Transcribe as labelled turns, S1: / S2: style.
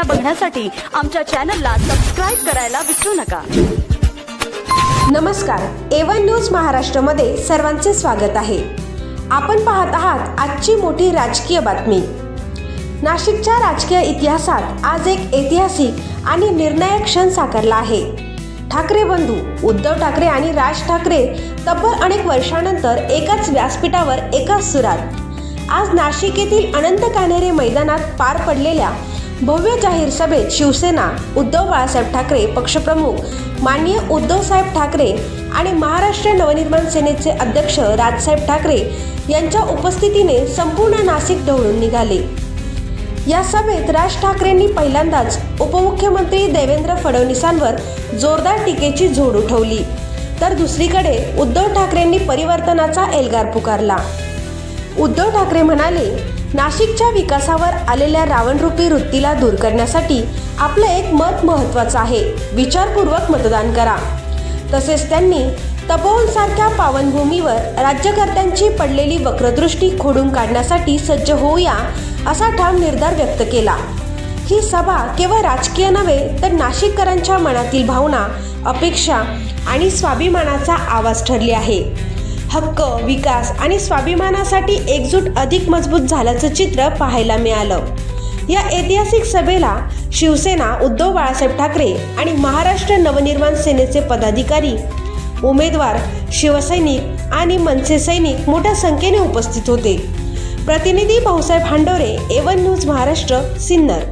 S1: बातम्या बघण्यासाठी आमच्या चॅनलला सबस्क्राइब करायला विसरू नका।
S2: नमस्कार, A1 न्यूज महाराष्ट्रामध्ये सर्वांचे स्वागत आहे। आपण पाहत आहात आजची मोठी राजकीय बातमी। नाशिकच्या राजकीय इतिहासात आज एक ऐतिहासिक आणि निर्णायक क्षण साकारला आहे। ठाकरे बंधू उद्धव ठाकरे आणि राज ठाकरे तब्बल अनेक वर्षांनंतर एकाच व्यासपीठावर एकाच सुरात आज नाशिक येथील अनंत कान्हेरे मैदानात पार पडलेल्या भव्य जाहीर सभेत शिवसेना, उद्धव बाळासाहेब ठाकरे पक्षप्रमुख माननीय उद्धवसाहेब ठाकरे आणि महाराष्ट्र नवनिर्माण सेनेचे अध्यक्ष राजसाहेब ठाकरे यांच्या उपस्थितीने संपूर्ण नाशिक ढवळून निघाले। या सभेत राज ठाकरेंनी पहिल्यांदाच उपमुख्यमंत्री देवेंद्र फडणवीसांवर जोरदार टीकेची झोड उठवली, तर दुसरीकडे उद्धव ठाकरेंनी परिवर्तनाचा एल्गार पुकारला। उद्धव ठाकरे म्हणाले, नाशिकच्या विकासावर आलेल्या रावणरूपी वृत्तीला दूर करण्यासाठी आपलं एक मत महत्त्वाचं आहे, विचारपूर्वक मतदान करा। तसेच त्यांनी तपोवनसारख्या पावनभूमीवर राज्यकर्त्यांची पडलेली वक्रदृष्टी खोडून काढण्यासाठी सज्ज होऊया असा ठाम निर्धार व्यक्त केला। ही सभा केवळ राजकीय नव्हे तर नाशिककरांच्या मनातील भावना, अपेक्षा आणि स्वाभिमानाचा आवाज ठरली आहे। हक्क, विकास आणि स्वाभिमानासाठी एकजूट अधिक मजबूत झाल्याचं चित्र पाहायला मिळालं। या ऐतिहासिक सभेला शिवसेना, उद्धव बाळासाहेब ठाकरे आणि महाराष्ट्र नवनिर्माण सेनेचे पदाधिकारी, उमेदवार, शिवसैनिक आणि मनसे सैनिक मोठ्या संख्येने उपस्थित होते। प्रतिनिधी भाऊसाहेब हांडोरे, A1 न्यूज महाराष्ट्र, सिन्नर।